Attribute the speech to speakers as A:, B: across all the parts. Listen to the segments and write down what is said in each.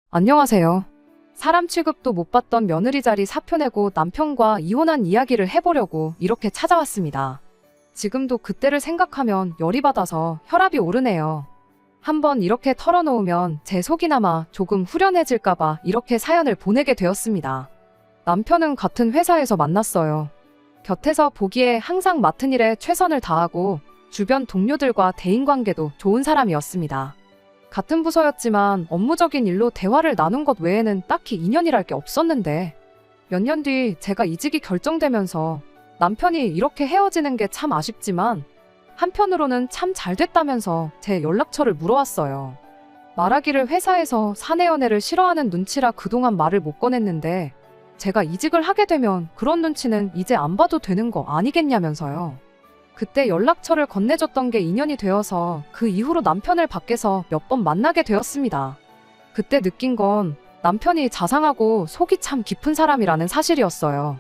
A: 안녕하세요. 사람 취급도 못 받던 며느리 자리 사표 내고 남편과 이혼한 이야기를 해보려고 이렇게 찾아왔습니다. 지금도 그때를 생각하면 열이 받아서 혈압이 오르네요. 한번 이렇게 털어놓으면 제 속이나마 조금 후련해질까봐 이렇게 사연을 보내게 되었습니다. 남편은 같은 회사에서 만났어요. 곁에서 보기에 항상 맡은 일에 최선을 다하고 주변 동료들과 대인관계도 좋은 사람이었습니다. 같은 부서였지만 업무적인 일로 대화를 나눈 것 외에는 딱히 인연이랄 게 없었는데 몇 년 뒤 제가 이직이 결정되면서 남편이 이렇게 헤어지는 게 참 아쉽지만 한편으로는 참 잘 됐다면서 제 연락처를 물어왔어요. 말하기를 회사에서 사내 연애를 싫어하는 눈치라 그동안 말을 못 꺼냈는데 제가 이직을 하게 되면 그런 눈치는 이제 안 봐도 되는 거 아니겠냐면서요. 그때 연락처를 건네줬던 게 인연이 되어서 그 이후로 남편을 밖에서 몇 번 만나게 되었습니다. 그때 느낀 건 남편이 자상하고 속이 참 깊은 사람이라는 사실이었어요.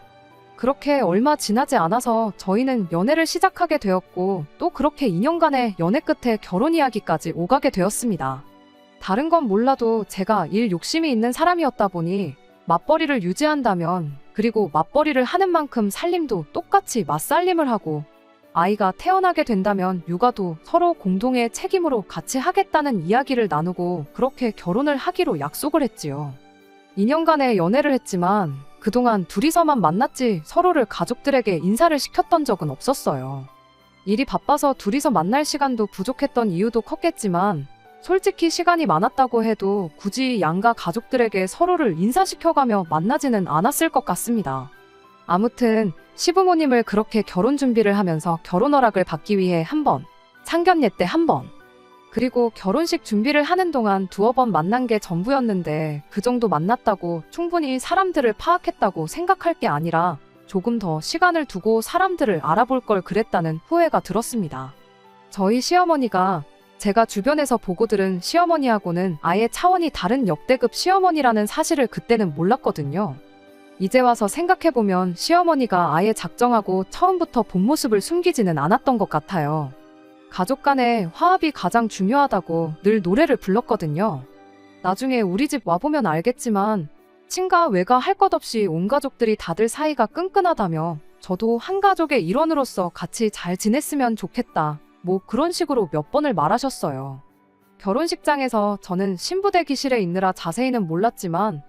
A: 그렇게 얼마 지나지 않아서 저희는 연애를 시작하게 되었고 또 그렇게 2년간의 연애 끝에 결혼 이야기까지 오가게 되었습니다. 다른 건 몰라도 제가 일 욕심이 있는 사람이었다 보니 맞벌이를 유지한다면 그리고 맞벌이를 하는 만큼 살림도 똑같이 맞살림을 하고 아이가 태어나게 된다면 육아도 서로 공동의 책임으로 같이 하겠다는 이야기를 나누고 그렇게 결혼을 하기로 약속을 했지요. 2년간의 연애를 했지만 그동안 둘이서만 만났지 서로를 가족들에게 인사를 시켰던 적은 없었어요. 일이 바빠서 둘이서 만날 시간도 부족했던 이유도 컸겠지만 솔직히 시간이 많았다고 해도 굳이 양가 가족들에게 서로를 인사시켜가며 만나지는 않았을 것 같습니다. 아무튼 시부모님을 그렇게 결혼 준비를 하면서 결혼 허락을 받기 위해 한 번, 상견례 때 한 번, 그리고 결혼식 준비를 하는 동안 두어 번 만난 게 전부였는데 그 정도 만났다고 충분히 사람들을 파악했다고 생각할 게 아니라 조금 더 시간을 두고 사람들을 알아볼 걸 그랬다는 후회가 들었습니다. 저희 시어머니가 제가 주변에서 보고 들은 시어머니하고는 아예 차원이 다른 역대급 시어머니라는 사실을 그때는 몰랐거든요. 이제 와서 생각해보면 시어머니가 아예 작정하고 처음부터 본 모습을 숨기지는 않았던 것 같아요. 가족 간의 화합이 가장 중요하다고 늘 노래를 불렀거든요. 나중에 우리 집 와보면 알겠지만 친가 외가 할 것 없이 온 가족들이 다들 사이가 끈끈하다며 저도 한 가족의 일원으로서 같이 잘 지냈으면 좋겠다. 뭐 그런 식으로 몇 번을 말하셨어요. 결혼식장에서 저는 신부 대기실에 있느라 자세히는 몰랐지만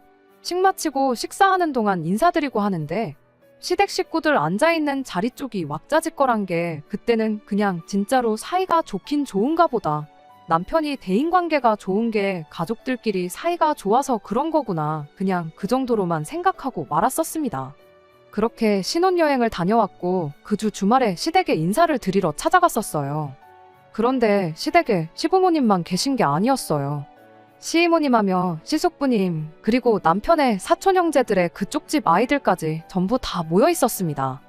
A: 식 마치고 식사하는 동안 인사드리고 하는데 시댁 식구들 앉아있는 자리 쪽이 왁자지껄한 게 그때는 그냥 진짜로 사이가 좋긴 좋은가 보다. 남편이 대인관계가 좋은 게 가족들끼리 사이가 좋아서 그런 거구나. 그냥 그 정도로만 생각하고 말았었습니다. 그렇게 신혼여행을 다녀왔고 그 주 주말에 시댁에 인사를 드리러 찾아갔었어요. 그런데 시댁에 시부모님만 계신 게 아니었어요. 시이모님하며 시숙부님 그리고 남편의 사촌 형제들의 그쪽 집 아이들까지 전부 다 모여 있었습니다.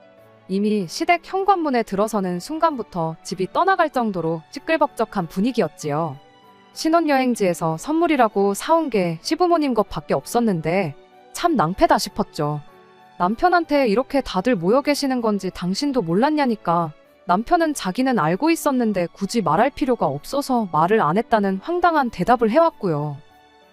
A: 이미 시댁 현관문에 들어서는 순간부터 집이 떠나갈 정도로 시끌벅적한 분위기였지요. 신혼여행지에서 선물이라고 사온 게 시부모님 것밖에 없었는데 참 낭패다 싶었죠. 남편한테 이렇게 다들 모여 계시는 건지 당신도 몰랐냐니까 남편은 자기는 알고 있었는데 굳이 말할 필요가 없어서 말을 안 했다는 황당한 대답을 해왔고요.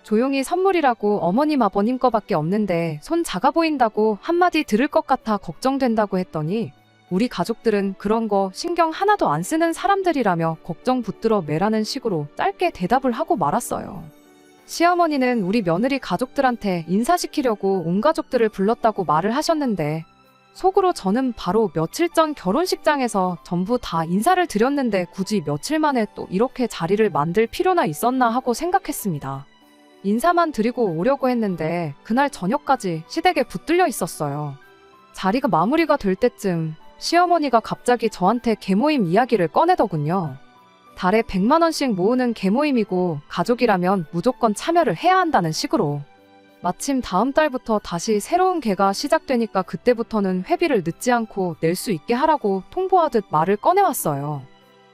A: 조용히 선물이라고 어머님 아버님 거밖에 없는데 손 작아 보인다고 한마디 들을 것 같아 걱정된다고 했더니 우리 가족들은 그런 거 신경 하나도 안 쓰는 사람들이라며 걱정 붙들어 매라는 식으로 짧게 대답을 하고 말았어요. 시어머니는 우리 며느리 가족들한테 인사시키려고 온 가족들을 불렀다고 말을 하셨는데 속으로 저는 바로 며칠 전 결혼식장에서 전부 다 인사를 드렸는데 굳이 며칠 만에 또 이렇게 자리를 만들 필요나 있었나 하고 생각했습니다. 인사만 드리고 오려고 했는데 그날 저녁까지 시댁에 붙들려 있었어요. 자리가 마무리가 될 때쯤 시어머니가 갑자기 저한테 계모임 이야기를 꺼내더군요. 달에 100만 원씩 모으는 계모임이고 가족이라면 무조건 참여를 해야 한다는 식으로. 마침 다음 달부터 다시 새로운 계가 시작되니까 그때부터는 회비를 늦지 않고 낼 수 있게 하라고 통보하듯 말을 꺼내왔어요.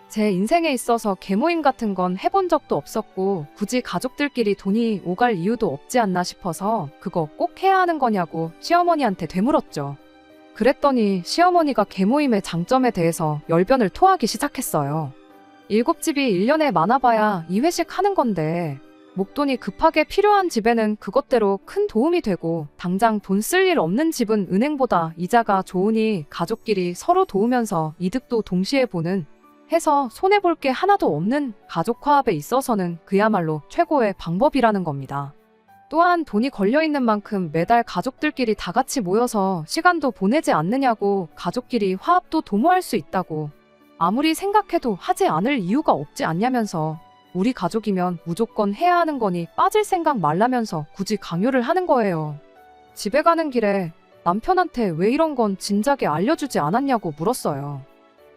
A: 제 인생에 있어서 계모임 같은 건 해본 적도 없었고 굳이 가족들끼리 돈이 오갈 이유도 없지 않나 싶어서 그거 꼭 해야 하는 거냐고 시어머니한테 되물었죠. 그랬더니 시어머니가 계모임의 장점에 대해서 열변을 토하기 시작했어요. 7집이 1년에 많아봐야 2회씩 하는 건데 목돈이 급하게 필요한 집에는 그것대로 큰 도움이 되고 당장 돈 쓸 일 없는 집은 은행보다 이자가 좋으니 가족끼리 서로 도우면서 이득도 동시에 보는 해서 손해볼 게 하나도 없는 가족 화합에 있어서는 그야말로 최고의 방법이라는 겁니다. 또한 돈이 걸려있는 만큼 매달 가족들끼리 다 같이 모여서 시간도 보내지 않느냐고 가족끼리 화합도 도모할 수 있다고 아무리 생각해도 하지 않을 이유가 없지 않냐면서 우리 가족이면 무조건 해야 하는 거니 빠질 생각 말라면서 굳이 강요를 하는 거예요. 집에 가는 길에 남편한테 왜 이런 건 진작에 알려주지 않았냐고 물었어요.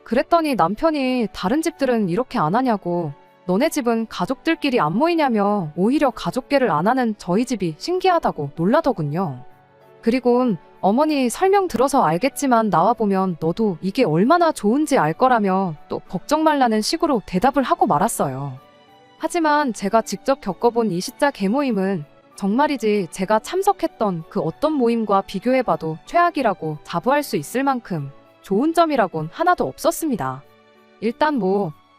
A: 그랬더니 남편이 다른 집들은 이렇게 안 하냐고 너네 집은 가족들끼리 안 모이냐며 오히려 가족계를 안 하는 저희 집이 신기하다고 놀라더군요. 그리곤 어머니 설명 들어서 알겠지만 나와보면 너도 이게 얼마나 좋은지 알 거라며 또 걱정 말라는 식으로 대답을 하고 말았어요. 하지만 제가 직접 겪어본 이 시자 개모임은 정말이지 제가 참석했던 그 어떤 모임과 비교해봐도 최악이라고 자부할 수 있을 만큼 좋은 점이라곤 하나도 없었습니다. 일단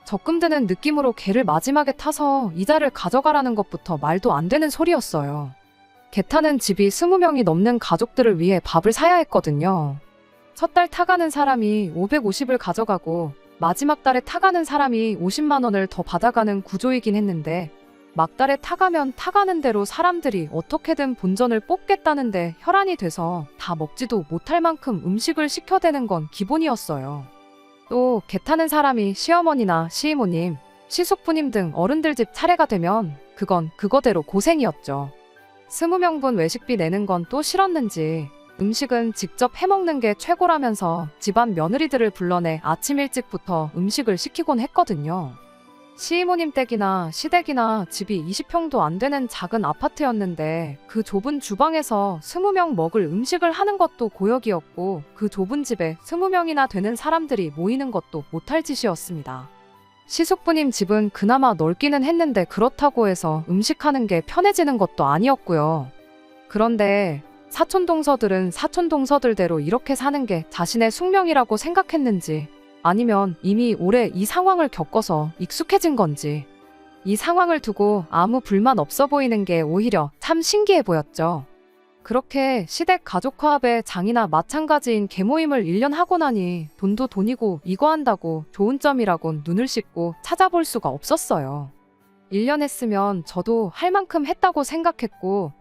A: 적금 드는 느낌으로 개를 마지막에 타서 이자를 가져가라는 것부터 말도 안 되는 소리였어요. 개 타는 집이 20명이 넘는 가족들을 위해 밥을 사야 했거든요. 첫 달 타가는 사람이 550을 가져가고 마지막 달에 타가는 사람이 50만 원을 더 받아가는 구조이긴 했는데 막달에 타가면 타가는 대로 사람들이 어떻게든 본전을 뽑겠다는데 혈안이 돼서 다 먹지도 못할 만큼 음식을 시켜대는 건 기본이었어요. 또 개 타는 사람이 시어머니나 시이모님, 시숙부님 등 어른들 집 차례가 되면 그건 그거대로 고생이었죠. 20명분 외식비 내는 건 또 싫었는지 음식은 직접 해먹는 게 최고라면서 집안 며느리들을 불러내 아침 일찍부터 음식을 시키곤 했거든요. 시이모님 댁이나 시댁이나 집이 20평도 안 되는 작은 아파트였는데 그 좁은 주방에서 20명 먹을 음식을 하는 것도 고역이었고 그 좁은 집에 20명이나 되는 사람들이 모이는 것도 못할 짓이었습니다. 시숙부님 집은 그나마 넓기는 했는데 그렇다고 해서 음식하는 게 편해지는 것도 아니었고요. 그런데 사촌 동서들은 사촌 동서들대로 이렇게 사는 게 자신의 숙명이라고 생각했는지 아니면 이미 오래 이 상황을 겪어서 익숙해진 건지 이 상황을 두고 아무 불만 없어 보이는 게 오히려 참 신기해 보였죠. 그렇게 시댁 가족 화합의 장이나 마찬가지인 개모임을 1년 하고 나니 돈도 돈이고 이거 한다고 좋은 점이라곤 눈을 씻고 찾아볼 수가 없었어요. 1년 했으면 저도 할 만큼 했다고 생각했고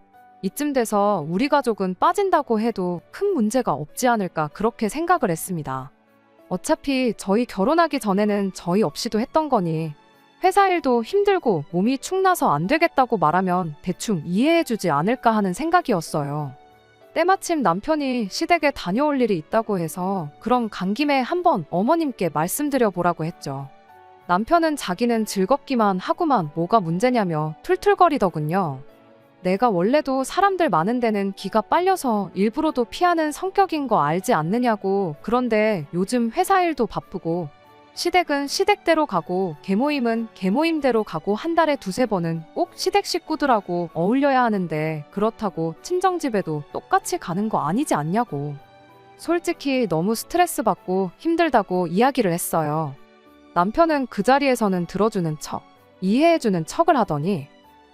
A: 이쯤 돼서 우리 가족은 빠진다고 해도 큰 문제가 없지 않을까 그렇게 생각을 했습니다. 어차피 저희 결혼하기 전에는 저희 없이도 했던 거니 회사 일도 힘들고 몸이 축나서 안 되겠다고 말하면 대충 이해해주지 않을까 하는 생각이었어요. 때마침 남편이 시댁에 다녀올 일이 있다고 해서 그럼 간 김에 한번 어머님께 말씀드려보라고 했죠. 남편은 자기는 즐겁기만 하고만 뭐가 문제냐며 툴툴거리더군요. 내가 원래도 사람들 많은 데는 기가 빨려서 일부러도 피하는 성격인 거 알지 않느냐고. 그런데 요즘 회사 일도 바쁘고 시댁은 시댁대로 가고 개모임은 개모임대로 가고 한 달에 2-3번은 꼭 시댁 식구들하고 어울려야 하는데 그렇다고 친정집에도 똑같이 가는 거 아니지 않냐고. 솔직히 너무 스트레스 받고 힘들다고 이야기를 했어요. 남편은 그 자리에서는 들어주는 척, 이해해주는 척을 하더니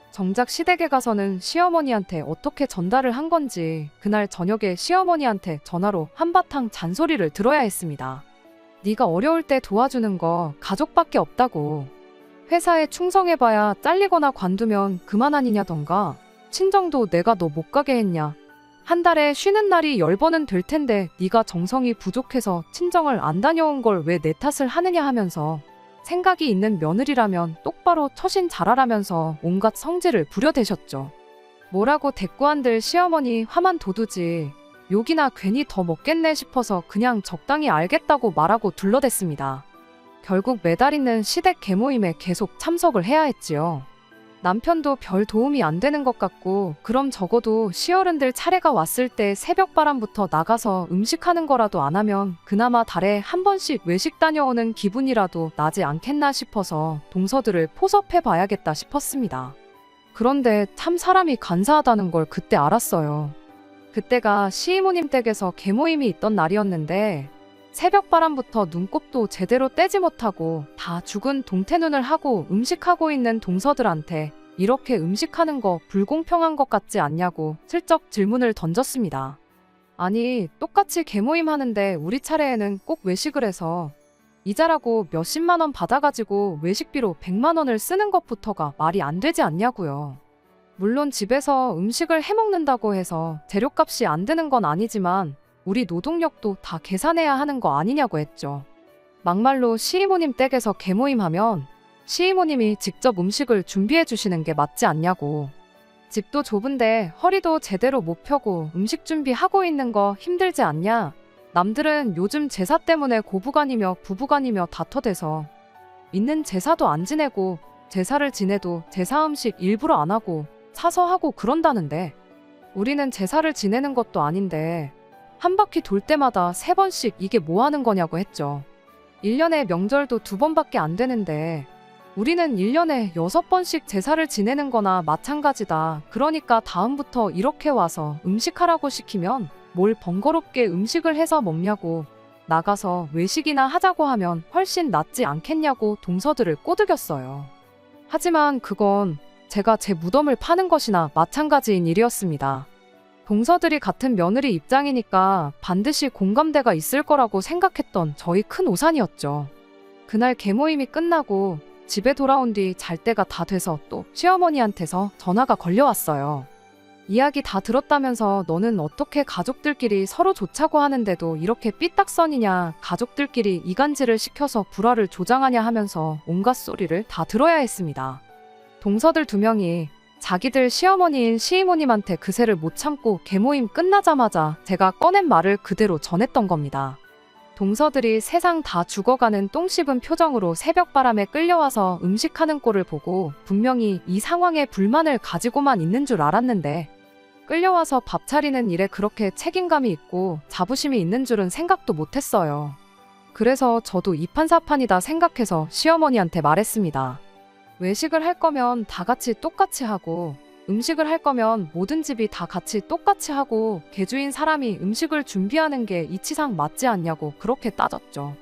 A: 정작 시댁에 가서는 시어머니한테 어떻게 전달을 한 건지 그날 저녁에 시어머니한테 전화로 한바탕 잔소리를 들어야 했습니다. 네가 어려울 때 도와주는 거 가족밖에 없다고. 회사에 충성해봐야 잘리거나 관두면 그만 아니냐던가. 친정도 내가 너 못 가게 했냐. 한 달에 쉬는 날이 10번은 될 텐데 네가 정성이 부족해서 친정을 안 다녀온 걸 왜 내 탓을 하느냐 하면서 생각이 있는 며느리라면 똑바로 처신 잘하라면서 온갖 성질을 부려대셨죠. 뭐라고 대꾸한들 시어머니 화만 돋우지 욕이나 괜히 더 먹겠네 싶어서 그냥 적당히 알겠다고 말하고 둘러댔습니다. 결국 매달 있는 시댁 개모임에 계속 참석을 해야 했지요. 남편도 별 도움이 안 되는 것 같고 그럼 적어도 시어른들 차례가 왔을 때 새벽바람부터 나가서 음식하는 거라도 안 하면 그나마 달에 한 번씩 외식 다녀오는 기분이라도 나지 않겠나 싶어서 동서들을 포섭해 봐야겠다 싶었습니다. 그런데 참 사람이 간사하다는 걸 그때 알았어요. 그때가 시이모님 댁에서 개모임이 있던 날이었는데 새벽바람부터 눈곱도 제대로 떼지 못하고 다 죽은 동태눈을 하고 음식하고 있는 동서들한테 이렇게 음식하는 거 불공평한 것 같지 않냐고 슬쩍 질문을 던졌습니다. 아니, 똑같이 개모임 하는데 우리 차례에는 꼭 외식을 해서 이자라고 몇십만 원 받아가지고 외식비로 100만 원을 쓰는 것부터가 말이 안 되지 않냐고요. 물론 집에서 음식을 해먹는다고 해서 재료값이 안 드는 건 아니지만 우리 노동력도 다 계산해야 하는 거 아니냐고 했죠. 막말로 시이모님 댁에서 개모임하면 시이모님이 직접 음식을 준비해 주시는 게 맞지 않냐고. 집도 좁은데 허리도 제대로 못 펴고 음식 준비하고 있는 거 힘들지 않냐? 남들은 요즘 제사 때문에 고부간이며 부부간이며 다퉈대서 있는 제사도 안 지내고 제사를 지내도 제사 음식 일부러 안 하고 사서 하고 그런다는데 우리는 제사를 지내는 것도 아닌데 한 바퀴 돌 때마다 3번씩 이게 뭐 하는 거냐고 했죠. 1년에 명절도 2번밖에 안 되는데 우리는 1년에 6번씩 제사를 지내는 거나 마찬가지다. 그러니까 다음부터 이렇게 와서 음식하라고 시키면 뭘 번거롭게 음식을 해서 먹냐고. 나가서 외식이나 하자고 하면 훨씬 낫지 않겠냐고 동서들을 꼬드겼어요. 하지만 그건 제가 제 무덤을 파는 것이나 마찬가지인 일이었습니다. 동서들이 같은 며느리 입장이니까 반드시 공감대가 있을 거라고 생각했던 저희 큰 오산이었죠. 그날 개모임이 끝나고 집에 돌아온 뒤 잘 때가 다 돼서 또 시어머니한테서 전화가 걸려왔어요. 이야기 다 들었다면서 너는 어떻게 가족들끼리 서로 좋자고 하는데도 이렇게 삐딱선이냐, 가족들끼리 이간질을 시켜서 불화를 조장하냐 하면서 온갖 소리를 다 들어야 했습니다. 동서들 2명이 자기들 시어머니인 시이모님한테 그새를 못 참고 개모임 끝나자마자 제가 꺼낸 말을 그대로 전했던 겁니다. 동서들이 세상 다 죽어가는 똥 씹은 표정으로 새벽바람에 끌려와서 음식하는 꼴을 보고 분명히 이 상황에 불만을 가지고만 있는 줄 알았는데 끌려와서 밥 차리는 일에 그렇게 책임감이 있고 자부심이 있는 줄은 생각도 못했어요. 그래서 저도 이판사판이다 생각해서 시어머니한테 말했습니다. 외식을 할 거면 다 같이 똑같이 하고 음식을 할 거면 모든 집이 다 같이 똑같이 하고 개주인 사람이 음식을 준비하는 게 이치상 맞지 않냐고 그렇게 따졌죠.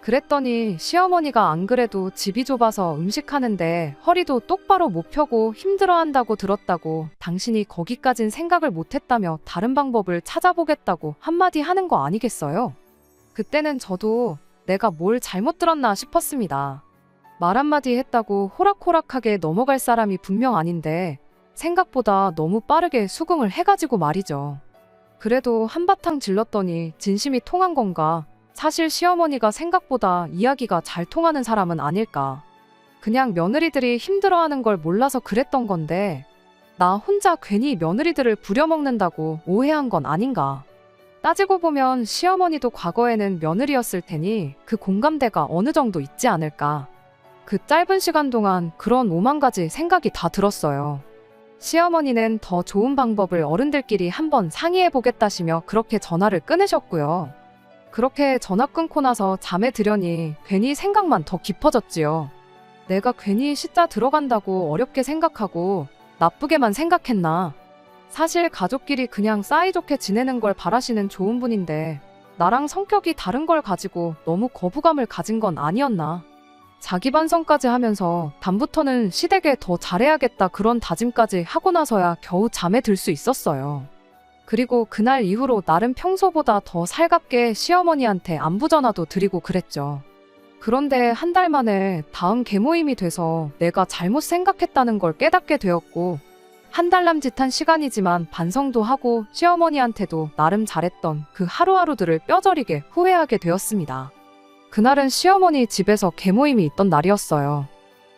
A: 그랬더니 시어머니가 안 그래도 집이 좁아서 음식하는데 허리도 똑바로 못 펴고 힘들어한다고 들었다고 당신이 거기까진 생각을 못했다며 다른 방법을 찾아보겠다고 한마디 하는 거 아니겠어요? 그때는 저도 내가 뭘 잘못 들었나 싶었습니다. 말 한마디 했다고 호락호락하게 넘어갈 사람이 분명 아닌데 생각보다 너무 빠르게 수긍을 해가지고 말이죠. 그래도 한바탕 질렀더니 진심이 통한 건가? 사실 시어머니가 생각보다 이야기가 잘 통하는 사람은 아닐까. 그냥 며느리들이 힘들어하는 걸 몰라서 그랬던 건데 나 혼자 괜히 며느리들을 부려먹는다고 오해한 건 아닌가. 따지고 보면 시어머니도 과거에는 며느리였을 테니 그 공감대가 어느 정도 있지 않을까. 그 짧은 시간 동안 그런 오만 가지 생각이 다 들었어요. 시어머니는 더 좋은 방법을 어른들끼리 한번 상의해보겠다시며 그렇게 전화를 끊으셨고요. 그렇게 전화 끊고 나서 잠에 들려니 괜히 생각만 더 깊어졌지요. 내가 괜히 시자 들어간다고 어렵게 생각하고 나쁘게만 생각했나. 사실 가족끼리 그냥 사이좋게 지내는 걸 바라시는 좋은 분인데 나랑 성격이 다른 걸 가지고 너무 거부감을 가진 건 아니었나. 자기 반성까지 하면서 다음부터는 시댁에 더 잘해야겠다 그런 다짐까지 하고 나서야 겨우 잠에 들 수 있었어요. 그리고 그날 이후로 나름 평소보다 더 살갑게 시어머니한테 안부 전화도 드리고 그랬죠. 그런데 한 달 만에 다음 개모임이 돼서 내가 잘못 생각했다는 걸 깨닫게 되었고 한 달 남짓한 시간이지만 반성도 하고 시어머니한테도 나름 잘했던 그 하루하루들을 뼈저리게 후회하게 되었습니다. 그날은 시어머니 집에서 개모임이 있던 날이었어요.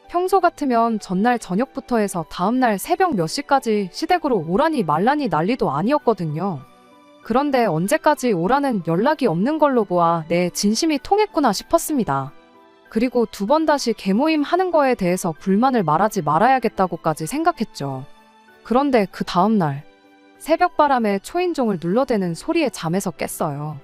A: 평소 같으면 전날 저녁부터 해서 다음날 새벽 몇 시까지 시댁으로 오라니 말라니 난리도 아니었거든요. 그런데 언제까지 오라는 연락이 없는 걸로 보아 내 진심이 통했구나 싶었습니다. 그리고 2번 다시 개모임 하는 거에 대해서 불만을 말하지 말아야겠다고까지 생각했죠. 그런데 그 다음날 새벽바람에 초인종을 눌러대는 소리에 잠에서 깼어요.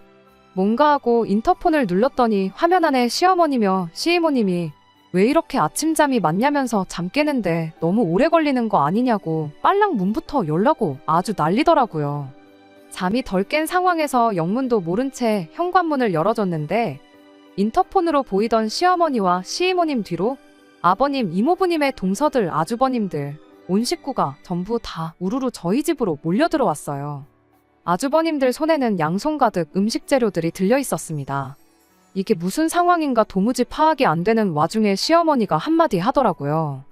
A: 뭔가 하고 인터폰을 눌렀더니 화면 안에 시어머니며 시이모님이 왜 이렇게 아침잠이 많냐면서 잠 깨는데 너무 오래 걸리는 거 아니냐고 빨랑 문부터 열라고 아주 난리더라고요. 잠이 덜 깬 상황에서 영문도 모른 채 현관문을 열어줬는데 인터폰으로 보이던 시어머니와 시이모님 뒤로 아버님, 이모부님의 동서들, 아주버님들 온 식구가 전부 다 우르르 저희 집으로 몰려들어왔어요. 아주버님들 손에는 양손 가득 음식 재료들이 들려 있었습니다. 이게 무슨 상황인가 도무지 파악이 안 되는 와중에 시어머니가 한마디 하더라고요.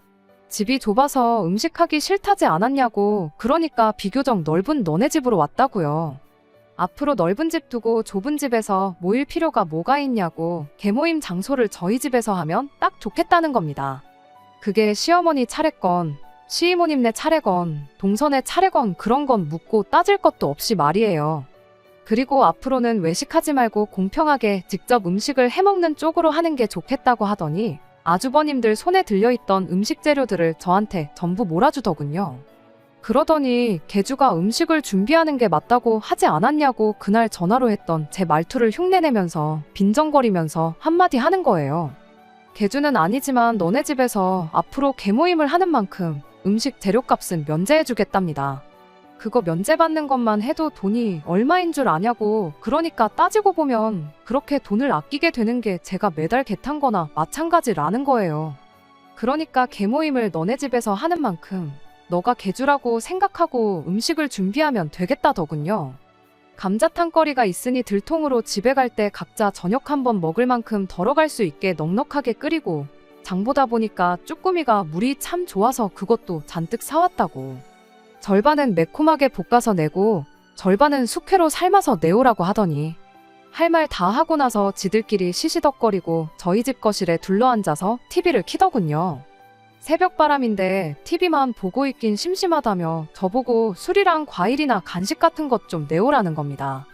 A: 집이 좁아서 음식하기 싫다지 않았냐고, 그러니까 비교적 넓은 너네 집으로 왔다고요. 앞으로 넓은 집 두고 좁은 집에서 모일 필요가 뭐가 있냐고, 개모임 장소를 저희 집에서 하면 딱 좋겠다는 겁니다. 그게 시어머니 차례건 시이모님네 차례건 동선의 차례건 그런 건 묻고 따질 것도 없이 말이에요. 그리고 앞으로는 외식하지 말고 공평하게 직접 음식을 해먹는 쪽으로 하는 게 좋겠다고 하더니 아주버님들 손에 들려있던 음식 재료들을 저한테 전부 몰아주더군요. 그러더니 개주가 음식을 준비하는 게 맞다고 하지 않았냐고 그날 전화로 했던 제 말투를 흉내내면서 빈정거리면서 한마디 하는 거예요. 개주는 아니지만 너네 집에서 앞으로 개모임을 하는 만큼 음식 재료값은 면제해주겠답니다. 그거 면제받는 것만 해도 돈이 얼마인 줄 아냐고. 그러니까 따지고 보면 그렇게 돈을 아끼게 되는 게 제가 매달 개 탄 거나 마찬가지라는 거예요. 그러니까 개모임을 너네 집에서 하는 만큼 너가 개주라고 생각하고 음식을 준비하면 되겠다더군요. 감자탕거리가 있으니 들통으로 집에 갈 때 각자 저녁 한번 먹을 만큼 덜어갈 수 있게 넉넉하게 끓이고, 장보다 보니까 쭈꾸미가 물이 참 좋아서 그것도 잔뜩 사왔다고. 절반은 매콤하게 볶아서 내고 절반은 숙회로 삶아서 내오라고 하더니 할 말 다 하고 나서 지들끼리 시시덕거리고 저희 집 거실에 둘러앉아서 TV를 켜더군요. 새벽바람인데 TV만 보고 있긴 심심하다며 저보고 술이랑 과일이나 간식 같은 것 좀 내오라는 겁니다.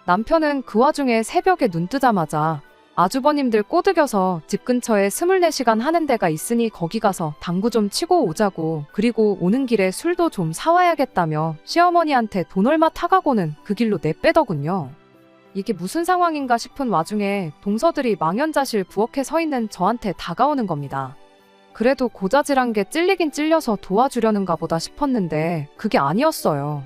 A: 남편은 그 와중에 새벽에 눈 뜨자마자 아주버님들 꼬드겨서 집 근처에 24시간 하는 데가 있으니 거기 가서 당구 좀 치고 오자고, 그리고 오는 길에 술도 좀 사와야겠다며 시어머니한테 돈 얼마 타가고는 그 길로 내빼더군요. 이게 무슨 상황인가 싶은 와중에 동서들이 망연자실 부엌에 서 있는 저한테 다가오는 겁니다. 그래도 고자질한 게 찔리긴 찔려서 도와주려는가 보다 싶었는데 그게 아니었어요.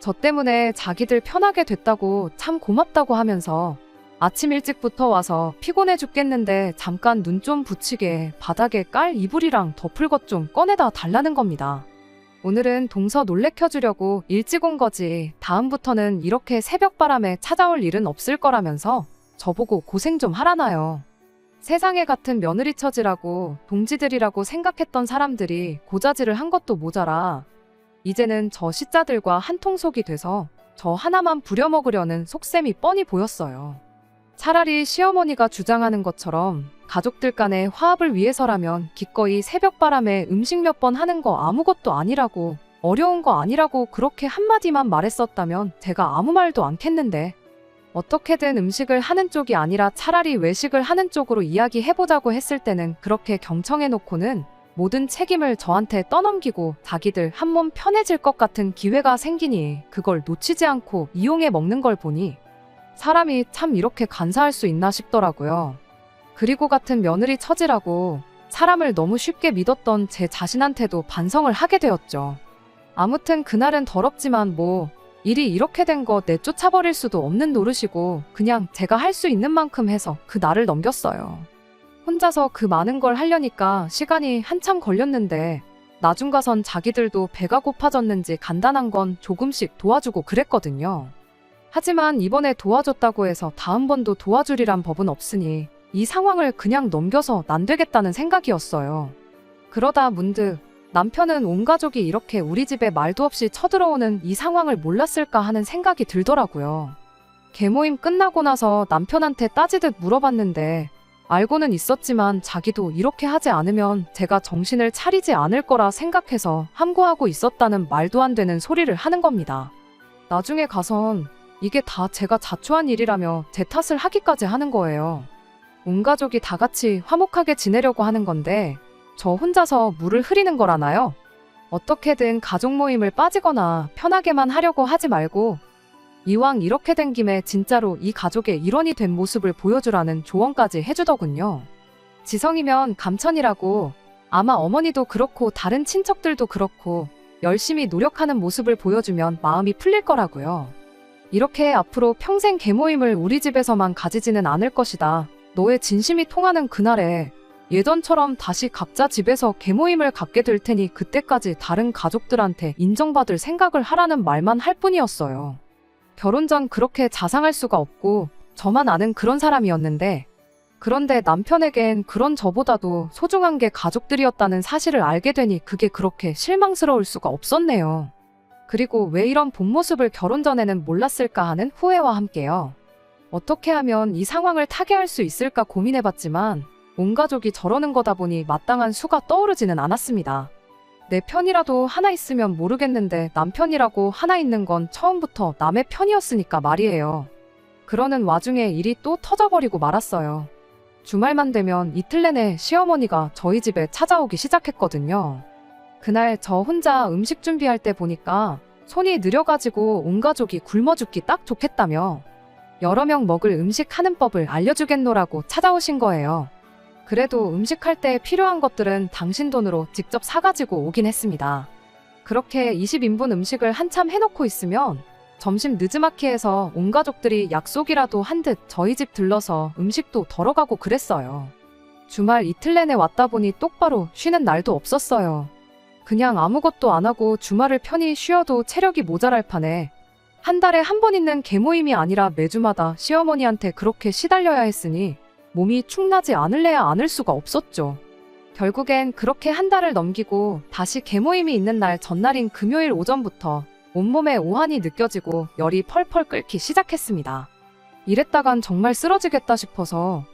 A: 저 때문에 자기들 편하게 됐다고 참 고맙다고 하면서 아침 일찍부터 와서 피곤해 죽겠는데 잠깐 눈 좀 붙이게 바닥에 깔 이불이랑 덮을 것 좀 꺼내다 달라는 겁니다. 오늘은 동서 놀래켜주려고 일찍 온 거지 다음부터는 이렇게 새벽바람에 찾아올 일은 없을 거라면서 저보고 고생 좀 하라나요. 세상에 같은 며느리 처지라고 동지들이라고 생각했던 사람들이 고자질을 한 것도 모자라 이제는 저 시자들과 한통속이 돼서 저 하나만 부려먹으려는 속셈이 뻔히 보였어요. 차라리 시어머니가 주장하는 것처럼 가족들 간의 화합을 위해서라면 기꺼이 새벽바람에 음식 몇 번 하는 거 아무것도 아니라고, 어려운 거 아니라고 그렇게 한마디만 말했었다면 제가 아무 말도 않겠는데, 어떻게든 음식을 하는 쪽이 아니라 차라리 외식을 하는 쪽으로 이야기해보자고 했을 때는 그렇게 경청해놓고는 모든 책임을 저한테 떠넘기고 자기들 한몸 편해질 것 같은 기회가 생기니 그걸 놓치지 않고 이용해 먹는 걸 보니 사람이 참 이렇게 간사할 수 있나 싶더라고요. 그리고 같은 며느리 처지라고 사람을 너무 쉽게 믿었던 제 자신한테도 반성을 하게 되었죠. 아무튼 그날은 더럽지만 뭐 일이 이렇게 된 거 내쫓아버릴 수도 없는 노릇이고 그냥 제가 할 수 있는 만큼 해서 그 날을 넘겼어요. 혼자서 그 많은 걸 하려니까 시간이 한참 걸렸는데 나중 가선 자기들도 배가 고파졌는지 간단한 건 조금씩 도와주고 그랬거든요. 하지만 이번에 도와줬다고 해서 다음번도 도와주리란 법은 없으니 이 상황을 그냥 넘겨서 안 되겠다는 생각이었어요. 그러다 문득 남편은 온 가족이 이렇게 우리 집에 말도 없이 쳐들어오는 이 상황을 몰랐을까 하는 생각이 들더라고요. 개모임 끝나고 나서 남편한테 따지듯 물어봤는데 알고는 있었지만 자기도 이렇게 하지 않으면 제가 정신을 차리지 않을 거라 생각해서 함구하고 있었다는 말도 안 되는 소리를 하는 겁니다. 나중에 가선 이게 다 제가 자초한 일이라며 제 탓을 하기까지 하는 거예요. 온 가족이 다 같이 화목하게 지내려고 하는 건데 저 혼자서 물을 흐리는 거라나요? 어떻게든 가족 모임을 빠지거나 편하게만 하려고 하지 말고 이왕 이렇게 된 김에 진짜로 이 가족의 일원이 된 모습을 보여주라는 조언까지 해주더군요. 지성이면 감천이라고 아마 어머니도 그렇고 다른 친척들도 그렇고 열심히 노력하는 모습을 보여주면 마음이 풀릴 거라고요. 이렇게 앞으로 평생 개모임을 우리 집에서만 가지지는 않을 것이다. 너의 진심이 통하는 그날에 예전처럼 다시 각자 집에서 개모임을 갖게 될 테니 그때까지 다른 가족들한테 인정받을 생각을 하라는 말만 할 뿐이었어요. 결혼 전 그렇게 자상할 수가 없고 저만 아는 그런 사람이었는데, 그런데 남편에겐 그런 저보다도 소중한 게 가족들이었다는 사실을 알게 되니 그게 그렇게 실망스러울 수가 없었네요. 그리고 왜 이런 본 모습을 결혼 전에는 몰랐을까 하는 후회와 함께요. 어떻게 하면 이 상황을 타개할 수 있을까 고민해봤지만 온 가족이 저러는 거다 보니 마땅한 수가 떠오르지는 않았습니다. 내 편이라도 하나 있으면 모르겠는데 남편이라고 하나 있는 건 처음부터 남의 편이었으니까 말이에요. 그러는 와중에 일이 또 터져버리고 말았어요. 주말만 되면 이틀 내내 시어머니가 저희 집에 찾아오기 시작했거든요. 그날 저 혼자 음식 준비할 때 보니까 손이 느려가지고 온 가족이 굶어 죽기 딱 좋겠다며 여러 명 먹을 음식 하는 법을 알려주겠노라고 찾아오신 거예요. 그래도 음식할 때 필요한 것들은 당신 돈으로 직접 사가지고 오긴 했습니다. 그렇게 20인분 음식을 한참 해놓고 있으면 점심 느즈마키에서 온 가족들이 약속이라도 한 듯 저희 집 들러서 음식도 덜어가고 그랬어요. 주말 이틀 내내 왔다 보니 똑바로 쉬는 날도 없었어요. 그냥 아무것도 안 하고 주말을 편히 쉬어도 체력이 모자랄 판에 한 달에 한 번 있는 개모임이 아니라 매주마다 시어머니한테 그렇게 시달려야 했으니 몸이 축나지 않을래야 않을 수가 없었죠. 결국엔 그렇게 한 달을 넘기고 다시 개모임이 있는 날 전날인 금요일 오전부터 온몸에 오한이 느껴지고 열이 펄펄 끓기 시작했습니다. 이랬다간 정말 쓰러지겠다 싶어서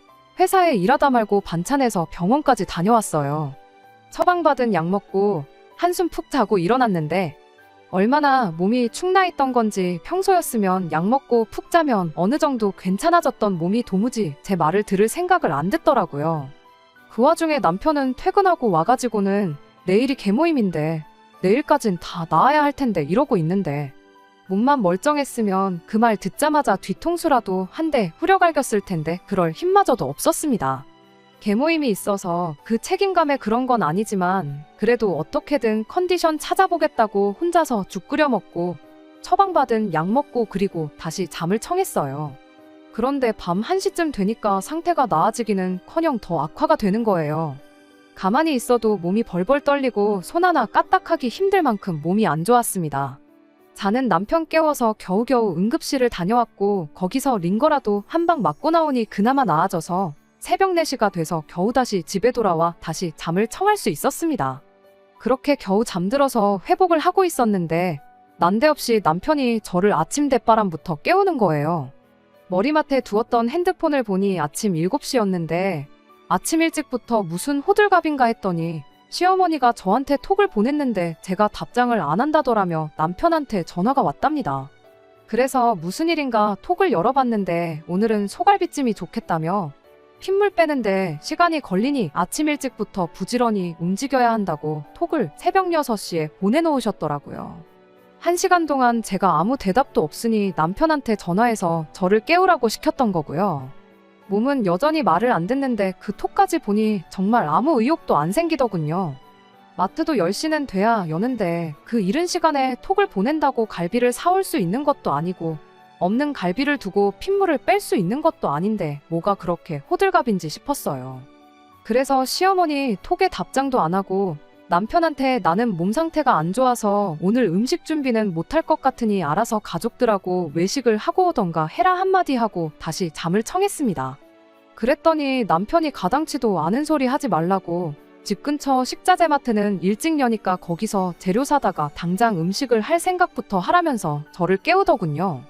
A: 회사에 일하다 말고 반찬해서 병원까지 다녀왔어요. 처방받은 약 먹고 한숨 푹 자고 일어났는데 얼마나 몸이 축나 있던 건지 평소였으면 약 먹고 푹 자면 어느 정도 괜찮아졌던 몸이 도무지 제 말을 들을 생각을 안 듣더라고요. 그 와중에 남편은 퇴근하고 와가지고는 내일이 개모임인데 내일까진 다 나아야 할 텐데 이러고 있는데 몸만 멀쩡했으면 그 말 듣자마자 뒤통수라도 한 대 후려갈겼을 텐데 그럴 힘마저도 없었습니다. 개모임이 있어서 그 책임감에 그런 건 아니지만 그래도 어떻게든 컨디션 찾아보겠다고 혼자서 죽 끓여 먹고 처방받은 약 먹고 그리고 다시 잠을 청했어요. 그런데 밤 1시쯤 되니까 상태가 나아지기는커녕 더 악화가 되는 거예요. 가만히 있어도 몸이 벌벌 떨리고 손 하나 까딱하기 힘들 만큼 몸이 안 좋았습니다. 자는 남편 깨워서 겨우겨우 응급실을 다녀왔고 거기서 링거라도 한 방 맞고 나오니 그나마 나아져서 새벽 4시가 돼서 겨우 다시 집에 돌아와 다시 잠을 청할 수 있었습니다. 그렇게 겨우 잠들어서 회복을 하고 있었는데 난데없이 남편이 저를 아침 대바람부터 깨우는 거예요. 머리맡에 두었던 핸드폰을 보니 아침 7시였는데 아침 일찍부터 무슨 호들갑인가 했더니 시어머니가 저한테 톡을 보냈는데 제가 답장을 안 한다더라며 남편한테 전화가 왔답니다. 그래서 무슨 일인가 톡을 열어봤는데 오늘은 소갈비찜이 좋겠다며 핏물 빼는데 시간이 걸리니 아침 일찍부터 부지런히 움직여야 한다고 톡을 새벽 6시에 보내놓으셨더라고요. 1시간 동안 제가 아무 대답도 없으니 남편한테 전화해서 저를 깨우라고 시켰던 거고요. 몸은 여전히 말을 안 듣는데 그 톡까지 보니 정말 아무 의욕도 안 생기더군요. 마트도 10시는 돼야 여는데 그 이른 시간에 톡을 보낸다고 갈비를 사올 수 있는 것도 아니고 없는 갈비를 두고 핏물을 뺄 수 있는 것도 아닌데 뭐가 그렇게 호들갑인지 싶었어요. 그래서 시어머니 톡에 답장도 안 하고 남편한테 나는 몸 상태가 안 좋아서 오늘 음식 준비는 못할 것 같으니 알아서 가족들하고 외식을 하고 오던가 해라 한마디 하고 다시 잠을 청했습니다. 그랬더니 남편이 가당치도 않은 소리 하지 말라고 집 근처 식자재 마트는 일찍 여니까 거기서 재료 사다가 당장 음식을 할 생각부터 하라면서 저를 깨우더군요.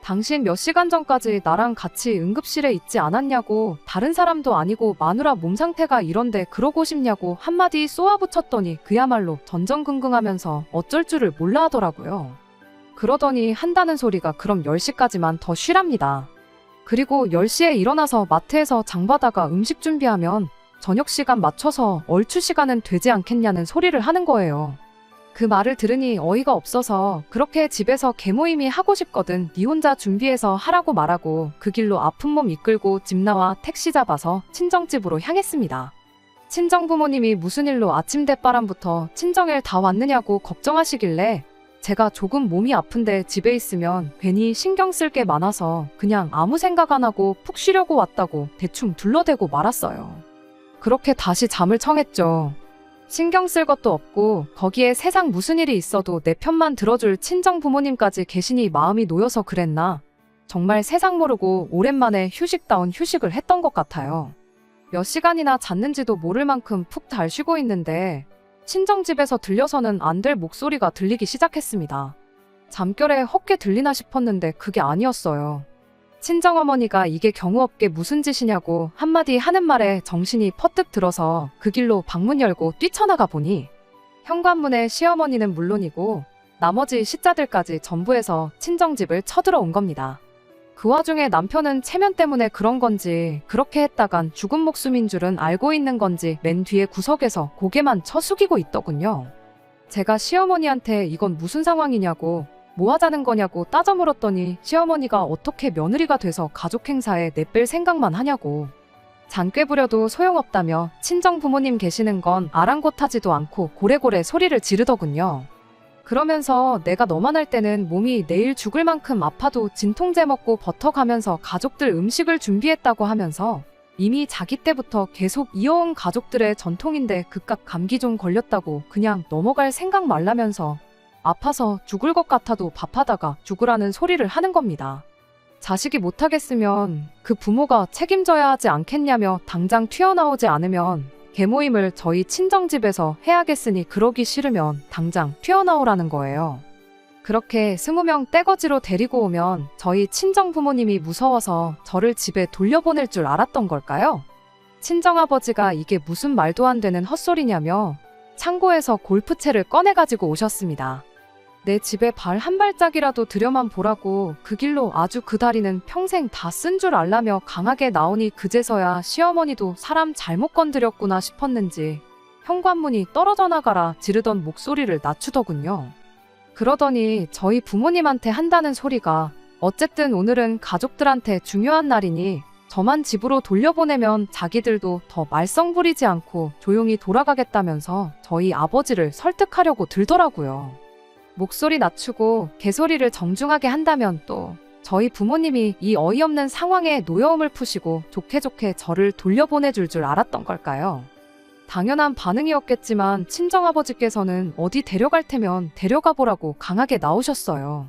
A: 당신 몇 시간 전까지 나랑 같이 응급실에 있지 않았냐고 다른 사람도 아니고 마누라 몸 상태가 이런데 그러고 싶냐고 한마디 쏘아붙였더니 그야말로 전전긍긍하면서 어쩔 줄을 몰라 하더라고요. 그러더니 한다는 소리가 그럼 10시까지만 더 쉬랍니다. 그리고 10시에 일어나서 마트에서 장 봐다가 음식 준비하면 저녁 시간 맞춰서 얼추 시간은 되지 않겠냐는 소리를 하는 거예요. 그 말을 들으니 어이가 없어서 그렇게 집에서 개모임이 하고 싶거든 니 혼자 준비해서 하라고 말하고 그 길로 아픈 몸 이끌고 집 나와 택시 잡아서 친정집으로 향했습니다. 친정부모님이 무슨 일로 아침 대바람부터 친정일 다 왔느냐고 걱정하시길래 제가 조금 몸이 아픈데 집에 있으면 괜히 신경 쓸 게 많아서 그냥 아무 생각 안 하고 푹 쉬려고 왔다고 대충 둘러대고 말았어요. 그렇게 다시 잠을 청했죠. 신경 쓸 것도 없고 거기에 세상 무슨 일이 있어도 내 편만 들어줄 친정 부모님까지 계시니 마음이 놓여서 그랬나. 정말 세상 모르고 오랜만에 휴식다운 휴식을 했던 것 같아요. 몇 시간이나 잤는지도 모를 만큼 푹 잘 쉬고 있는데 친정집에서 들려서는 안 될 목소리가 들리기 시작했습니다. 잠결에 헛게 들리나 싶었는데 그게 아니었어요. 친정어머니가 이게 경우 없게 무슨 짓이냐고 한마디 하는 말에 정신이 퍼뜩 들어서 그 길로 방문 열고 뛰쳐나가 보니 현관문에 시어머니는 물론이고 나머지 시자들까지 전부해서 친정집을 쳐들어온 겁니다. 그 와중에 남편은 체면 때문에 그런 건지 그렇게 했다간 죽은 목숨인 줄은 알고 있는 건지 맨 뒤에 구석에서 고개만 쳐숙이고 있더군요. 제가 시어머니한테 이건 무슨 상황이냐고 뭐 하자는 거냐고 따져 물었더니 시어머니가 어떻게 며느리가 돼서 가족 행사에 내뺄 생각만 하냐고. 장꾀 부려도 소용없다며 친정 부모님 계시는 건 아랑곳하지도 않고 고래고래 소리를 지르더군요. 그러면서 내가 너만 할 때는 몸이 내일 죽을 만큼 아파도 진통제 먹고 버텨가면서 가족들 음식을 준비했다고 하면서 이미 자기 때부터 계속 이어온 가족들의 전통인데 그깟 감기 좀 걸렸다고 그냥 넘어갈 생각 말라면서 아파서 죽을 것 같아도 밥하다가 죽으라는 소리를 하는 겁니다. 자식이 못하겠으면 그 부모가 책임져야 하지 않겠냐며 당장 튀어나오지 않으면 계모임을 저희 친정집에서 해야겠으니 그러기 싫으면 당장 튀어나오라는 거예요. 그렇게 20명 떼거지로 데리고 오면 저희 친정 부모님이 무서워서 저를 집에 돌려보낼 줄 알았던 걸까요? 친정아버지가 이게 무슨 말도 안 되는 헛소리냐며 창고에서 골프채를 꺼내가지고 오셨습니다. 내 집에 발 한 발짝이라도 들여만 보라고 그 길로 아주 그 다리는 평생 다 쓴 줄 알라며 강하게 나오니 그제서야 시어머니도 사람 잘못 건드렸구나 싶었는지 현관문이 떨어져 나가라 지르던 목소리를 낮추더군요. 그러더니 저희 부모님한테 한다는 소리가 어쨌든 오늘은 가족들한테 중요한 날이니 저만 집으로 돌려보내면 자기들도 더 말썽 부리지 않고 조용히 돌아가겠다면서 저희 아버지를 설득하려고 들더라고요. 목소리 낮추고 개소리를 정중하게 한다면 또 저희 부모님이 이 어이없는 상황에 노여움을 푸시고 좋게 좋게 저를 돌려보내줄 줄 알았던 걸까요? 당연한 반응이었겠지만 친정아버지께서는 어디 데려갈 테면 데려가 보라고 강하게 나오셨어요.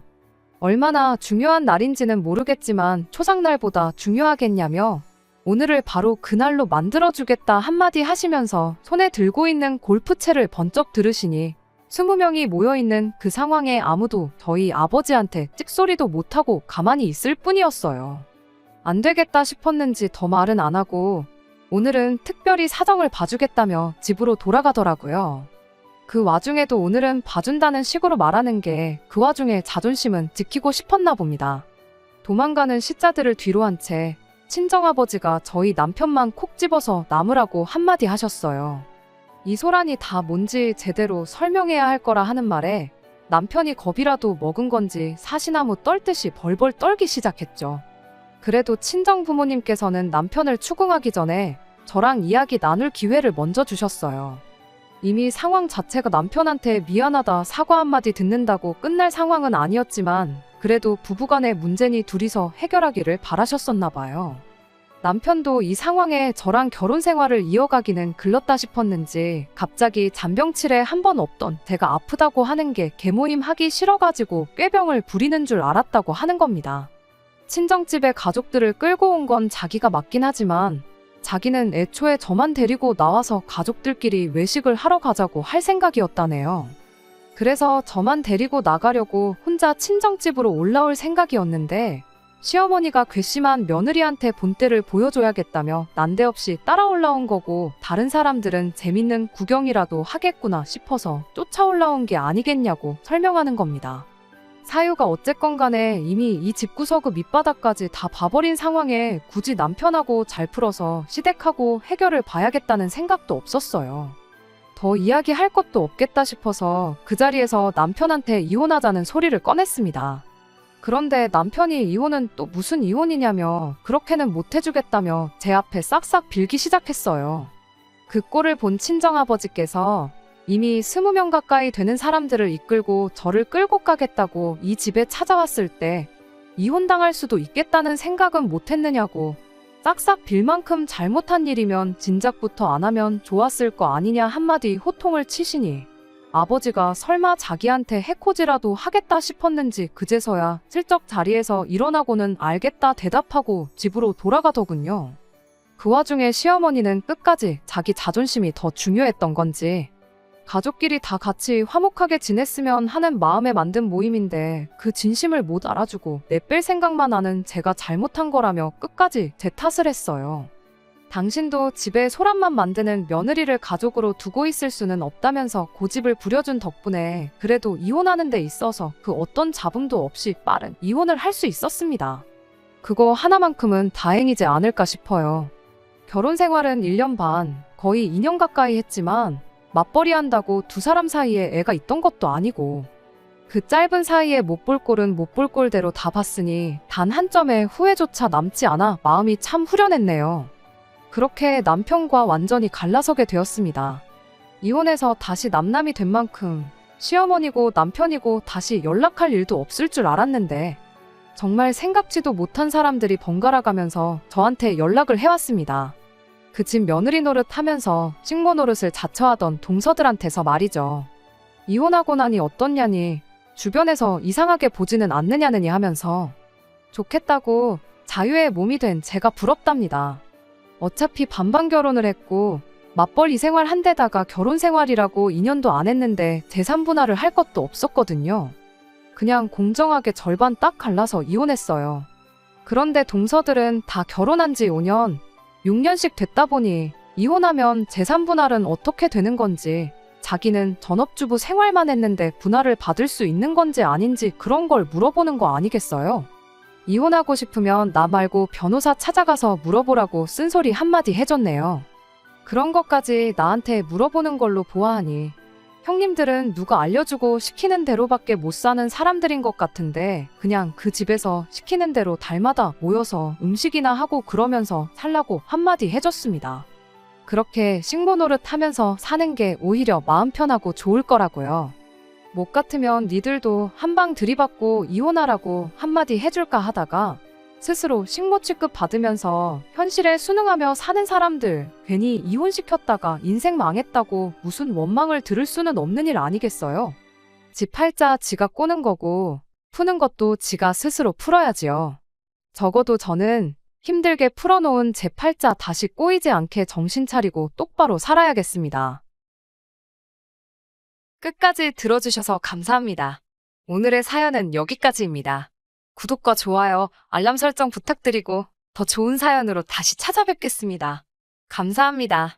A: 얼마나 중요한 날인지는 모르겠지만 초상날보다 중요하겠냐며 오늘을 바로 그날로 만들어주겠다 한마디 하시면서 손에 들고 있는 골프채를 번쩍 들으시니 20명이 모여있는 그 상황에 아무도 저희 아버지한테 찍소리도 못하고 가만히 있을 뿐이었어요. 안 되겠다 싶었는지 더 말은 안 하고 오늘은 특별히 사정을 봐주겠다며 집으로 돌아가더라고요. 그 와중에도 오늘은 봐준다는 식으로 말하는 게 그 와중에 자존심은 지키고 싶었나 봅니다. 도망가는 시자들을 뒤로 한 채 친정아버지가 저희 남편만 콕 집어서 남으라고 한마디 하셨어요. 이 소란이 다 뭔지 제대로 설명해야 할 거라 하는 말에 남편이 겁이라도 먹은 건지 사시나무 떨듯이 벌벌 떨기 시작했죠. 그래도 친정 부모님께서는 남편을 추궁하기 전에 저랑 이야기 나눌 기회를 먼저 주셨어요. 이미 상황 자체가 남편한테 미안하다 사과 한마디 듣는다고 끝날 상황은 아니었지만 그래도 부부간의 문제니 둘이서 해결하기를 바라셨었나 봐요. 남편도 이 상황에 저랑 결혼 생활을 이어가기는 글렀다 싶었는지 갑자기 잔병치레 한 번 없던 제가 아프다고 하는 게 계모임 하기 싫어가지고 꾀병을 부리는 줄 알았다고 하는 겁니다. 친정집에 가족들을 끌고 온 건 자기가 맞긴 하지만 자기는 애초에 저만 데리고 나와서 가족들끼리 외식을 하러 가자고 할 생각이었다네요. 그래서 저만 데리고 나가려고 혼자 친정집으로 올라올 생각이었는데 시어머니가 괘씸한 며느리한테 본때를 보여줘야겠다며 난데없이 따라 올라온 거고 다른 사람들은 재밌는 구경이라도 하겠구나 싶어서 쫓아 올라온 게 아니겠냐고 설명하는 겁니다. 사유가 어쨌건 간에 이미 이 집구석의 밑바닥까지 다 봐버린 상황에 굳이 남편하고 잘 풀어서 시댁하고 해결을 봐야겠다는 생각도 없었어요. 더 이야기할 것도 없겠다 싶어서 그 자리에서 남편한테 이혼하자는 소리를 꺼냈습니다. 그런데 남편이 이혼은 또 무슨 이혼이냐며 그렇게는 못 해주겠다며 제 앞에 싹싹 빌기 시작했어요. 그 꼴을 본 친정아버지께서 이미 20명 가까이 되는 사람들을 이끌고 저를 끌고 가겠다고 이 집에 찾아왔을 때 이혼당할 수도 있겠다는 생각은 못 했느냐고 딱싹 빌 만큼 잘못한 일이면 진작부터 안 하면 좋았을 거 아니냐 한마디 호통을 치시니 아버지가 설마 자기한테 해코지라도 하겠다 싶었는지 그제서야 슬쩍 자리에서 일어나고는 알겠다 대답하고 집으로 돌아가더군요. 그 와중에 시어머니는 끝까지 자기 자존심이 더 중요했던 건지 가족끼리 다 같이 화목하게 지냈으면 하는 마음에 만든 모임인데 그 진심을 못 알아주고 내뺄 생각만 하는 제가 잘못한 거라며 끝까지 제 탓을 했어요. 당신도 집에 소란만 만드는 며느리를 가족으로 두고 있을 수는 없다면서 고집을 부려준 덕분에 그래도 이혼하는 데 있어서 그 어떤 잡음도 없이 빠른 이혼을 할 수 있었습니다. 그거 하나만큼은 다행이지 않을까 싶어요. 결혼 생활은 1년 반, 거의 2년 가까이 했지만 맞벌이 한다고 두 사람 사이에 애가 있던 것도 아니고 그 짧은 사이에 못 볼 꼴은 못 볼 꼴대로 다 봤으니 단 한 점의 후회조차 남지 않아 마음이 참 후련했네요. 그렇게 남편과 완전히 갈라서게 되었습니다. 이혼해서 다시 남남이 된 만큼 시어머니고 남편이고 다시 연락할 일도 없을 줄 알았는데 정말 생각지도 못한 사람들이 번갈아 가면서 저한테 연락을 해왔습니다. 그 집 며느리 노릇하면서 식모 노릇을 자처하던 동서들한테서 말이죠. 이혼하고 나니 어떻냐니 주변에서 이상하게 보지는 않느냐느니 하면서 좋겠다고 자유의 몸이 된 제가 부럽답니다. 어차피 반반 결혼을 했고 맞벌이 생활 한 데다가 결혼 생활이라고 2년도 안 했는데 재산 분할을 할 것도 없었거든요. 그냥 공정하게 절반 딱 갈라서 이혼했어요. 그런데 동서들은 다 결혼한 지 5년, 6년씩 됐다 보니 이혼하면 재산 분할은 어떻게 되는 건지, 자기는 전업주부 생활만 했는데 분할을 받을 수 있는 건지 아닌지 그런 걸 물어보는 거 아니겠어요? 이혼하고 싶으면 나 말고 변호사 찾아가서 물어보라고 쓴소리 한마디 해줬네요. 그런 것까지 나한테 물어보는 걸로 보아하니 형님들은 누가 알려주고 시키는 대로밖에 못 사는 사람들인 것 같은데 그냥 그 집에서 시키는 대로 달마다 모여서 음식이나 하고 그러면서 살라고 한마디 해줬습니다. 그렇게 식모 노릇 하면서 사는 게 오히려 마음 편하고 좋을 거라고요. 못 같으면 니들도 한방 들이받고 이혼하라고 한마디 해줄까 하다가 스스로 식모 취급 받으면서 현실에 순응하며 사는 사람들 괜히 이혼시켰다가 인생 망했다고 무슨 원망을 들을 수는 없는 일 아니겠어요? 집 팔자 지가 꼬는 거고 푸는 것도 지가 스스로 풀어야지요. 적어도 저는 힘들게 풀어놓은 제 팔자 다시 꼬이지 않게 정신 차리고 똑바로 살아야겠습니다. 끝까지 들어주셔서 감사합니다. 오늘의 사연은 여기까지입니다. 구독과 좋아요, 알람 설정 부탁드리고 더 좋은 사연으로 다시 찾아뵙겠습니다. 감사합니다.